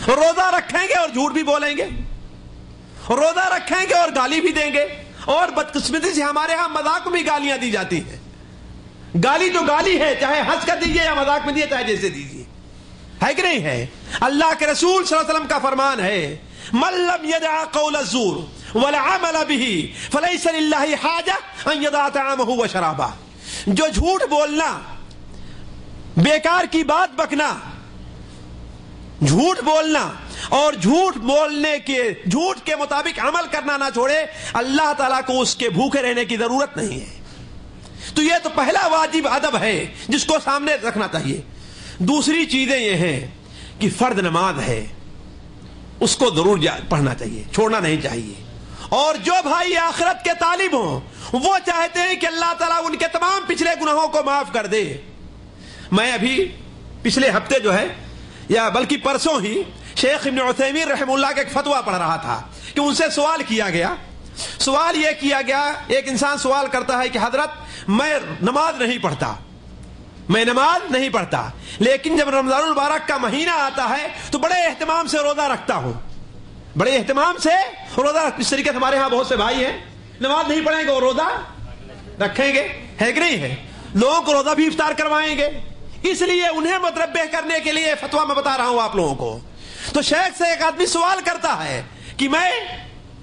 روزہ رکھیں گے اور جھوٹ بھی بولیں گے, روزہ رکھیں گے اور گالی بھی دیں گے, اور بدقسمتی سے ہمارے ہاں مذاق میں بھی گالیاں دی جاتی ہیں. گالی جو گالی ہے, چاہے ہنس کر دیجیے یا مذاق میں دیجیے, چاہے جیسے دیجیے, ہے کہ نہیں ہے؟ اللہ کے رسول صلی اللہ علیہ وسلم کا فرمان ہے, من لم يدع قول الزور والعمل به فليس لله حاجة ان يدع طعامه وشرابه. جو جھوٹ بولنا, بیکار کی بات بکنا, جھوٹ بولنا اور جھوٹ کے مطابق عمل کرنا نہ چھوڑے, اللہ تعالیٰ کو اس کے بھوکے رہنے کی ضرورت نہیں ہے. تو یہ تو پہلا واجب ادب ہے جس کو سامنے رکھنا چاہیے. دوسری چیزیں یہ ہیں کہ فرض نماز ہے, اس کو ضرور پڑھنا چاہیے, چھوڑنا نہیں چاہیے. اور جو بھائی آخرت کے طالب ہوں وہ چاہتے ہیں کہ اللہ تعالیٰ ان کے تمام پچھلے گناہوں کو معاف کر دے. میں ابھی پچھلے ہفتے جو ہے, یا بلکہ پرسوں ہی, شیخ ابن عثیمین رحمہ اللہ کا ایک فتویٰ پڑھ رہا تھا کہ ان سے سوال کیا گیا. سوال یہ کیا گیا, ایک انسان سوال کرتا ہے کہ حضرت میں نماز نہیں پڑھتا, لیکن جب رمضان المبارک کا مہینہ آتا ہے تو بڑے اہتمام سے روزہ رکھتا ہوں, بڑے اہتمام سے روزہ. اس طریقے سے ہمارے ہاں بہت سے بھائی ہیں نماز نہیں پڑھیں گے اور روزہ رکھیں گے, ہے کہ نہیں ہے؟ لوگوں کو روزہ بھی افطار کروائیں گے. اس لیے انہیں متربع کرنے کے لیے فتویٰ میں بتا رہا ہوں آپ لوگوں کو. تو شیخ سے ایک آدمی سوال کرتا ہے کہ میں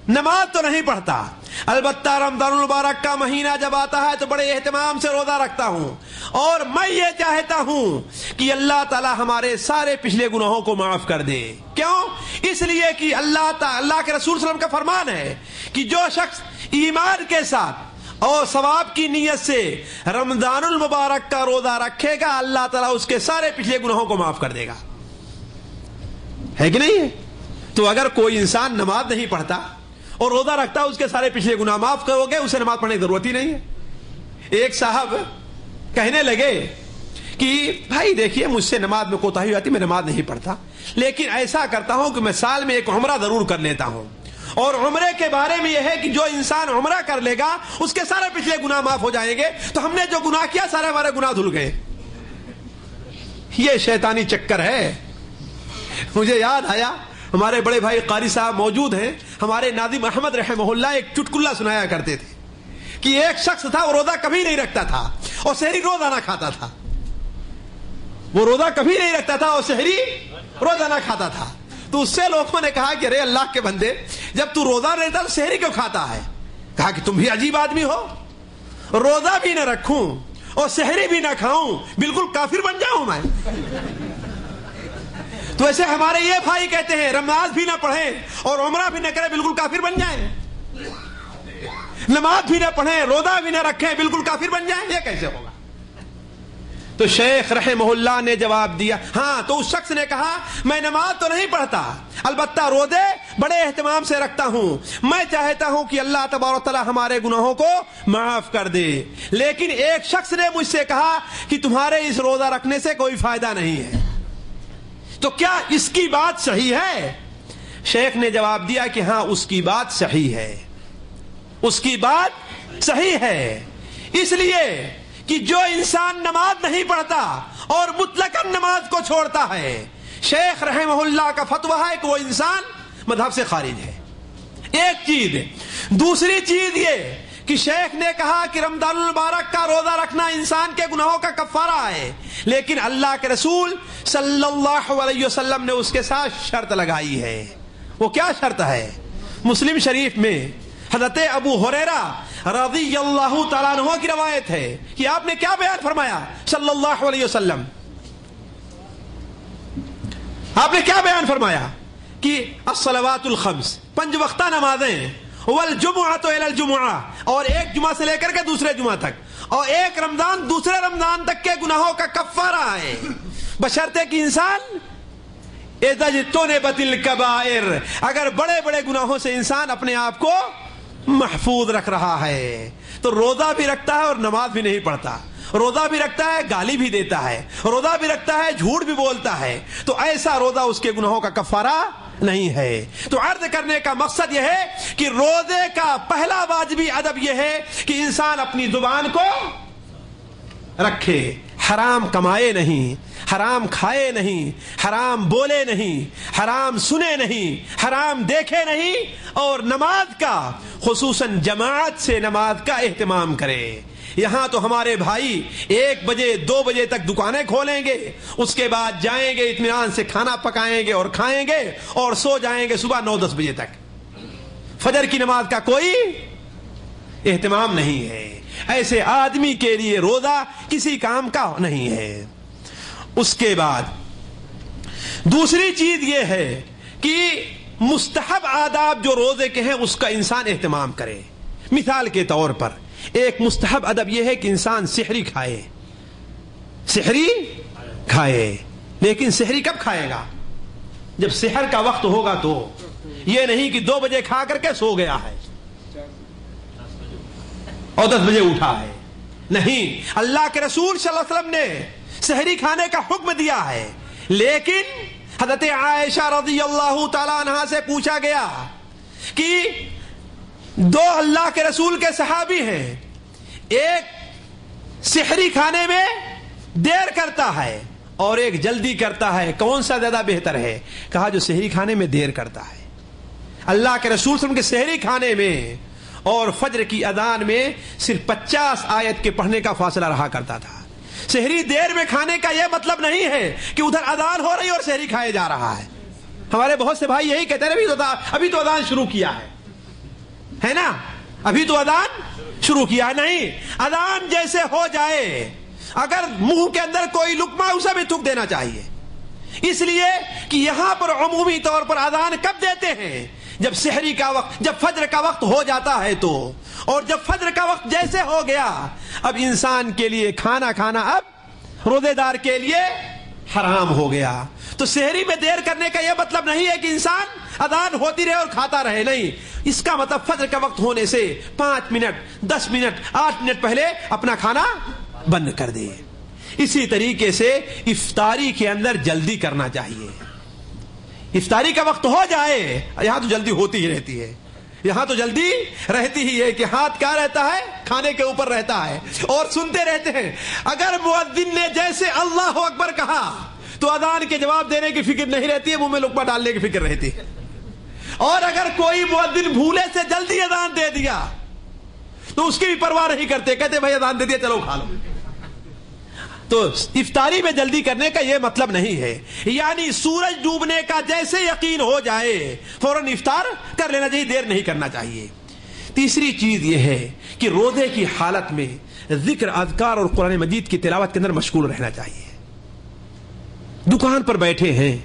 نماز تو نہیں پڑھتا, البتہ رمضان المبارک کا مہینہ جب آتا ہے تو بڑے اہتمام سے روزہ رکھتا ہوں, اور میں یہ چاہتا ہوں کہ اللہ تعالی ہمارے سارے پچھلے گناہوں کو معاف کر دے. کیوں؟ اس لیے کہ اللہ کے رسول صلی اللہ علیہ وسلم کا فرمان ہے کہ جو شخص ایمان کے ساتھ اور ثواب کی نیت سے رمضان المبارک کا روزہ رکھے گا, اللہ تعالیٰ اس کے سارے پچھلے گناہوں کو معاف کر دے گا, ہے کہ نہیں ہے؟ تو اگر کوئی انسان نماز نہیں پڑھتا اور روزہ رکھتا, اس کے سارے پچھلے گناہ معاف کرو گے, اسے نماز پڑھنے کی ضرورت ہی نہیں ہے. ایک صاحب کہنے لگے کہ بھائی دیکھیے مجھ سے نماز میں کوتاہی ہوتی, میں نماز نہیں پڑھتا, لیکن ایسا کرتا ہوں کہ میں سال میں ایک عمرہ ضرور کر لیتا ہوں, اور عمرے کے بارے میں یہ ہے کہ جو انسان عمرہ کر لے گا اس کے سارے پچھلے گناہ معاف ہو جائیں گے, تو ہم نے جو گناہ کیا سارے ہمارے گناہ دھل گئے. یہ شیطانی چکر ہے. مجھے یاد آیا, ہمارے بڑے بھائی قاری صاحب موجود ہیں, ہمارے ناظم احمد رحمہ اللہ ایک چٹکلا سنایا کرتے تھے کہ ایک شخص تھا, وہ روزہ کبھی نہیں رکھتا تھا اور سحری روزانہ کھاتا تھا. وہ روزہ کبھی نہیں رکھتا تھا اور سحری روزانہ کھاتا تھا. تو اس سے لوگوں نے کہا کہ ارے اللہ کے بندے, جب تو روزہ رہتا تو سحری کیوں کھاتا ہے؟ کہا کہ تم بھی عجیب آدمی ہو, روزہ بھی نہ رکھوں اور سحری بھی نہ کھاؤں, بالکل کافر بن جاؤں میں. تو ایسے ہمارے یہ بھائی کہتے ہیں نماز بھی نہ پڑھیں اور عمرہ بھی نہ کریں, بالکل کافر بن جائیں. نماز بھی نہ پڑھیں, روزہ بھی نہ رکھیں, بالکل کافر بن جائیں, یہ کیسے ہوگا؟ تو شیخ رحمہ اللہ نے جواب دیا, ہاں. تو اس شخص نے کہا میں نماز تو نہیں پڑھتا, البتہ روزے بڑے اہتمام سے رکھتا ہوں, میں چاہتا ہوں کہ اللہ تبارک و تعالی ہمارے گناہوں کو معاف کر دے. لیکن ایک شخص نے مجھ سے کہا کہ تمہارے اس روزہ رکھنے سے کوئی فائدہ نہیں ہے, تو کیا اس کی بات صحیح ہے؟ شیخ نے جواب دیا کہ ہاں اس کی بات صحیح ہے, اس کی بات صحیح ہے. اس لیے کہ جو انسان نماز نہیں پڑھتا اور مطلقاً نماز کو چھوڑتا ہے, شیخ رحمہ اللہ کا فتویٰ ہے کہ وہ انسان مذہب سے خارج ہے. ایک چیز. دوسری چیز یہ کہ شیخ نے کہا کہ رمضان المبارک کا روزہ رکھنا انسان کے گناہوں کا کفارہ ہے, لیکن اللہ کے رسول صلی اللہ علیہ وسلم نے اس کے ساتھ شرط لگائی ہے. وہ کیا شرط ہے؟ مسلم شریف میں حضرت ابو ہریرہ رضی اللہ تعالیٰ عنہ کی روایت ہے کہ آپ نے کیا بیان فرمایا صلی اللہ علیہ وسلم؟ آپ نے کیا بیان فرمایا کہ الصلوات الخمس, 5 وقتہ نمازیں, والجمعۃ الی الجمعہ, اور ایک جمعہ سے لے کر کے دوسرے جمعہ تک, اور ایک رمضان دوسرے رمضان تک کے گناہوں کا کفارہ ہے, بشرطے کہ انسان اذا اجتنبت الکبائر, اگر بڑے بڑے گناہوں سے انسان اپنے آپ کو محفوظ رکھ رہا ہے. تو روزہ بھی رکھتا ہے اور نماز بھی نہیں پڑھتا, روزہ بھی رکھتا ہے گالی بھی دیتا ہے, روزہ بھی رکھتا ہے جھوٹ بھی بولتا ہے, تو ایسا روزہ اس کے گناہوں کا کفارہ نہیں ہے. تو عرض کرنے کا مقصد یہ ہے کہ روزے کا پہلا واجبی ادب یہ ہے کہ انسان اپنی زبان کو رکھے, حرام کمائے نہیں، حرام کھائے نہیں، حرام بولے نہیں، حرام سنے نہیں، حرام دیکھے نہیں، اور نماز کا خصوصاً جماعت سے نماز کا اہتمام کرے۔ یہاں تو ہمارے بھائی 1 بجے 2 بجے تک دکانیں کھولیں گے، اس کے بعد جائیں گے اطمینان سے کھانا پکائیں گے اور کھائیں گے اور سو جائیں گے صبح 9-10 بجے تک۔ فجر کی نماز کا کوئی اہتمام نہیں ہے۔ ایسے آدمی کے لیے روزہ کسی کام کا نہیں ہے۔ اس کے بعد دوسری چیز یہ ہے کہ مستحب آداب جو روزے کے ہیں اس کا انسان اہتمام کرے۔ مثال کے طور پر ایک مستحب ادب یہ ہے کہ انسان سحری کھائے، سحری کھائے، لیکن سحری کب کھائے گا؟ جب سحر کا وقت ہوگا تو، یہ نہیں کہ 2 بجے کھا کر کے سو گیا ہے اور 10 بجے اٹھا ہے، نہیں۔ اللہ کے رسول صلی اللہ علیہ وسلم نے سحری کھانے کا حکم دیا ہے، لیکن حضرت عائشہ رضی اللہ تعالی عنہا سے پوچھا گیا کہ 2 اللہ کے رسول کے صحابی ہیں، ایک سحری کھانے میں دیر کرتا ہے اور ایک جلدی کرتا ہے، کون سا زیادہ بہتر ہے؟ کہا جو سحری کھانے میں دیر کرتا ہے۔ اللہ کے رسول صلی اللہ علیہ وسلم کے سحری کھانے میں اور فجر کی اذان میں صرف 50 آیت کے پڑھنے کا فاصلہ رہا کرتا تھا۔ سحری دیر میں کھانے کا یہ مطلب نہیں ہے کہ ادھر اذان ہو رہی اور سحری کھائے جا رہا ہے۔ ہمارے بہت سے بھائی یہی کہتے ہیں ابھی تو اذان شروع کیا ہے نا، ابھی تو اذان شروع کیا ہے۔ نہیں، اذان جیسے ہو جائے اگر منہ کے اندر کوئی لقمہ اسے بھی تھوک دینا چاہیے، اس لیے کہ یہاں پر عمومی طور پر اذان کب دیتے ہیں؟ جب سحری کا وقت، جب فجر کا وقت ہو جاتا ہے تو، اور جب فجر کا وقت جیسے ہو گیا اب انسان کے لیے کھانا کھانا اب روزے دار کے لیے حرام ہو گیا۔ تو سحری میں دیر کرنے کا یہ مطلب نہیں ہے کہ انسان اذان ہوتی رہے اور کھاتا رہے، نہیں، اس کا مطلب فجر کا وقت ہونے سے 5 منٹ 10 منٹ 8 منٹ پہلے اپنا کھانا بند کر دے۔ اسی طریقے سے افطاری کے اندر جلدی کرنا چاہیے۔ افطاری کا وقت ہو جائے، یہاں تو جلدی ہوتی ہی رہتی ہے، یہاں تو جلدی رہتی ہی ہے کہ ہاتھ کیا رہتا ہے؟ کھانے کے اوپر رہتا ہے، اور سنتے رہتے ہیں۔ اگر مؤذن نے جیسے اللہ اکبر کہا تو اذان کے جواب دینے کی فکر نہیں رہتی ہے، منہ میں لقمہ ڈالنے کی فکر رہتی ہے۔ اور اگر کوئی مؤذن بھولے سے جلدی اذان دے دیا تو اس کی بھی پرواہ نہیں کرتے، کہتے بھائی اذان دے دیا چلو کھا لو۔ تو افطاری میں جلدی کرنے کا یہ مطلب نہیں ہے، یعنی سورج ڈوبنے کا جیسے یقین ہو جائے فوراً افطار کر لینا چاہیے، دیر نہیں کرنا چاہیے۔ تیسری چیز یہ ہے کہ روزے کی حالت میں ذکر، اذکار اور قرآن مجید کی تلاوت کے اندر مشغول رہنا چاہیے۔ دکان پر بیٹھے ہیں،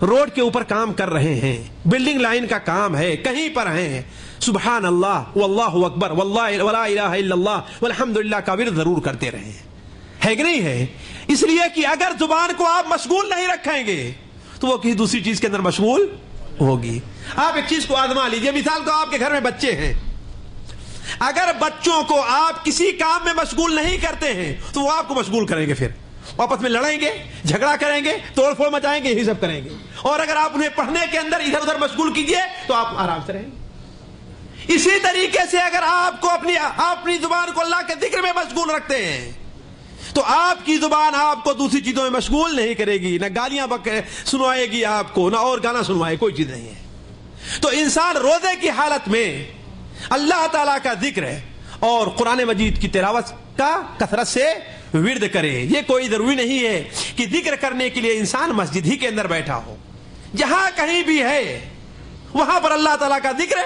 روڈ کے اوپر کام کر رہے ہیں، بلڈنگ لائن کا کام ہے، کہیں پر ہیں، سبحان اللہ واللہ اکبر واللہ ولا الہ الا اللہ والحمدللہ کا ورد ضرور کرتے رہیں، ہے کہ نہیں ہے؟ اس لیے کہ اگر زبان کو آپ مشغول نہیں رکھیں گے تو وہ کسی دوسری چیز کے اندر مشغول ہوگی۔ آپ ایک چیز کو آزما لیجئے، مثال تو آپ کے گھر میں بچے ہیں، اگر بچوں کو آپ کسی کام میں مشغول نہیں کرتے ہیں تو وہ آپ کو مشغول کریں گے، پھر آپس میں لڑیں گے، جھگڑا کریں گے، توڑ پھوڑ مچائیں گے، یہی سب کریں گے۔ اور اگر آپ انہیں پڑھنے کے اندر ادھر ادھر مشغول کیجئے تو آپ آرام سے رہیں گے۔ اسی طریقے سے اگر آپ کو اپنی زبان کو اللہ کے ذکر میں مشغول رکھتے ہیں تو آپ کی زبان آپ کو دوسری چیزوں میں مشغول نہیں کرے گی، نہ گالیاں سنوائے گی آپ کو، نہ اور گانا سنوائے، کوئی چیز نہیں ہے۔ تو انسان روزے کی حالت میں اللہ تعالیٰ کا ذکر اور قرآن مجید کی تلاوت کا کثرت سے ورد کرے۔ یہ کوئی ضروری نہیں ہے کہ ذکر کرنے کے لیے انسان مسجد ہی کے اندر بیٹھا ہو، جہاں کہیں بھی ہے وہاں پر اللہ تعالیٰ کا ذکر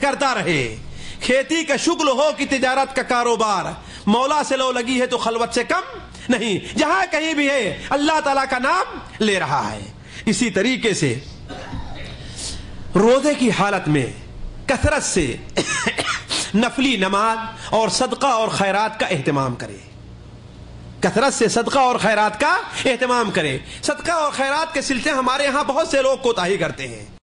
کرتا رہے۔ کھیتی کا شغل ہو کہ تجارت کا کاروبار، مولا سے لو لگی ہے تو خلوت سے کم نہیں، جہاں کہیں بھی ہے اللہ تعالیٰ کا نام لے رہا ہے۔ اسی طریقے سے روزے کی حالت میں کثرت سے نفلی نماز اور صدقہ اور خیرات کا اہتمام کرے، کثرت سے صدقہ اور خیرات کا اہتمام کرے۔ صدقہ اور خیرات کے سلسلے ہمارے ہاں بہت سے لوگ کوتاہی کرتے ہیں،